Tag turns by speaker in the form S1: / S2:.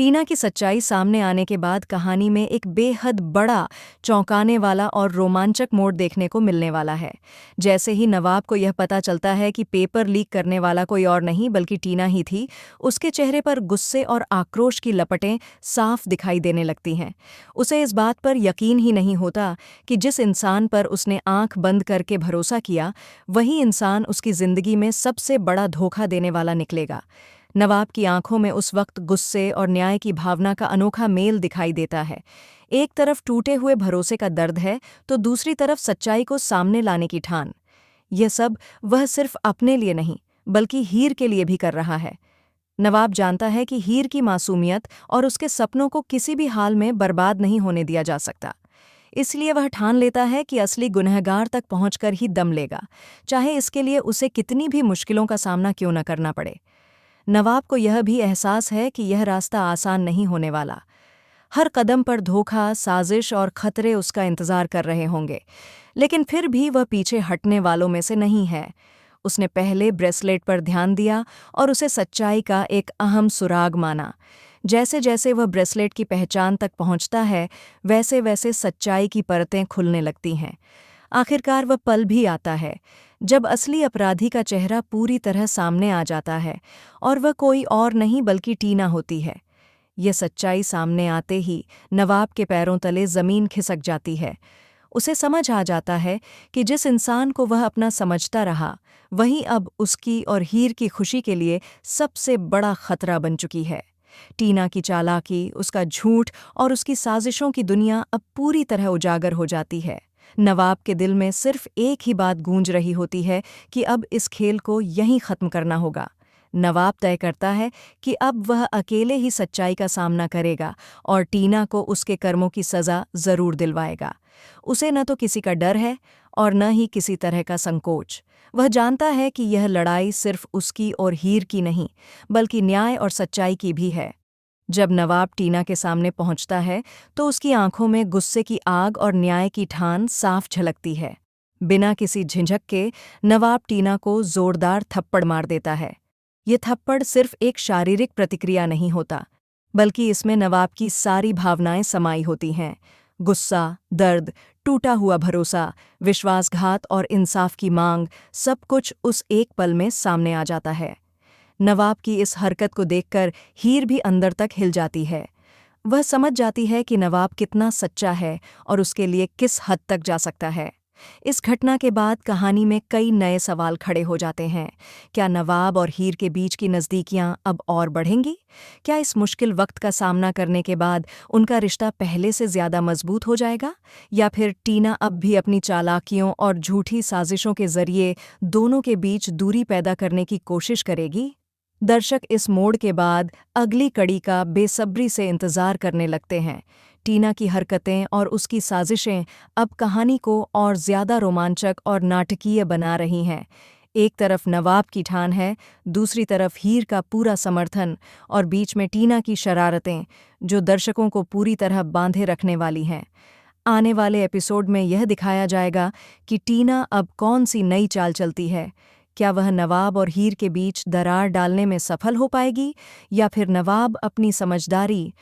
S1: टीना की सच्चाई सामने आने के बाद कहानी में एक बेहद बड़ा, चौंकाने वाला और रोमांचक मोड़ देखने को मिलने वाला है। जैसे ही नवाब को यह पता चलता है कि पेपर लीक करने वाला कोई और नहीं बल्कि टीना ही थी, उसके चेहरे पर गुस्से और आक्रोश की लपटें साफ दिखाई देने लगती हैं। उसे इस बात पर यकीन ही नहीं होता कि जिस इंसान पर उसने आंख बंद करके भरोसा किया, वही इंसान उसकी जिंदगी में सबसे बड़ा धोखा देने वाला निकलेगा। नवाब की आंखों में उस वक्त गुस्से और न्याय की भावना का अनोखा मेल दिखाई देता है। एक तरफ टूटे हुए भरोसे का दर्द है, तो दूसरी तरफ सच्चाई को सामने लाने की ठान। यह सब वह सिर्फ अपने लिए नहीं, बल्कि हीर के लिए भी कर रहा है। नवाब जानता है कि हीर की मासूमियत और उसके सपनों को किसी भी हाल में बर्बाद नहीं होने दिया जा सकता। इसलिए वह ठान लेता है कि असली गुनहगार तक पहुंचकर ही दम लेगा, चाहे इसके लिए उसे कितनी भी मुश्किलों का सामना क्यों न करना पड़े। नवाब को यह भी एहसास है कि यह रास्ता आसान नहीं होने वाला। हर कदम पर धोखा, साजिश और खतरे उसका इंतजार कर रहे होंगे, लेकिन फिर भी वह पीछे हटने वालों में से नहीं है। उसने पहले ब्रेसलेट पर ध्यान दिया और उसे सच्चाई का एक अहम सुराग माना। जैसे जैसे वह ब्रेसलेट की पहचान तक पहुंचता है, वैसे वैसे सच्चाई की परतें खुलने लगती हैं। आखिरकार वह पल भी आता है जब असली अपराधी का चेहरा पूरी तरह सामने आ जाता है, और वह कोई और नहीं बल्कि टीना होती है। यह सच्चाई सामने आते ही नवाब के पैरों तले जमीन खिसक जाती है। उसे समझ आ जाता है कि जिस इंसान को वह अपना समझता रहा, वही अब उसकी और हीर की खुशी के लिए सबसे बड़ा खतरा बन चुकी है। टीना की चालाकी, उसका झूठ और उसकी साजिशों की दुनिया अब पूरी तरह उजागर हो जाती है। नवाब के दिल में सिर्फ एक ही बात गूंज रही होती है कि अब इस खेल को यहीं खत्म करना होगा। नवाब तय करता है कि अब वह अकेले ही सच्चाई का सामना करेगा और टीना को उसके कर्मों की सज़ा ज़रूर दिलवाएगा। उसे न तो किसी का डर है और न ही किसी तरह का संकोच। वह जानता है कि यह लड़ाई सिर्फ उसकी और हीर की नहीं, बल्कि न्याय और सच्चाई की भी है। जब नवाब टीना के सामने पहुंचता है, तो उसकी आंखों में गुस्से की आग और न्याय की ठान साफ झलकती है। बिना किसी झिझक के नवाब टीना को जोरदार थप्पड़ मार देता है। ये थप्पड़ सिर्फ एक शारीरिक प्रतिक्रिया नहीं होता, बल्कि इसमें नवाब की सारी भावनाएं समाई होती हैं। गुस्सा, दर्द, टूटा हुआ भरोसा, विश्वासघात और इंसाफ की मांग, सब कुछ उस एक पल में सामने आ जाता है। नवाब की इस हरकत को देखकर हीर भी अंदर तक हिल जाती है। वह समझ जाती है कि नवाब कितना सच्चा है और उसके लिए किस हद तक जा सकता है। इस घटना के बाद कहानी में कई नए सवाल खड़े हो जाते हैं। क्या नवाब और हीर के बीच की नज़दीकियां अब और बढ़ेंगी? क्या इस मुश्किल वक्त का सामना करने के बाद उनका रिश्ता पहले से ज़्यादा मजबूत हो जाएगा? या फिर टीना अब भी अपनी चालाकियों और झूठी साजिशों के ज़रिए दोनों के बीच दूरी पैदा करने की कोशिश करेगी? दर्शक इस मोड़ के बाद अगली कड़ी का बेसब्री से इंतजार करने लगते हैं। टीना की हरकतें और उसकी साजिशें अब कहानी को और ज्यादा रोमांचक और नाटकीय बना रही हैं। एक तरफ नवाब की ठान है, दूसरी तरफ हीर का पूरा समर्थन, और बीच में टीना की शरारतें, जो दर्शकों को पूरी तरह बांधे रखने वाली हैं। आने वाले एपिसोड में यह दिखाया जाएगा कि टीना अब कौन सी नई चाल चलती है। क्या वह नवाब और हीर के बीच दरार डालने में सफल हो पाएगी, या फिर नवाब अपनी समझदारी,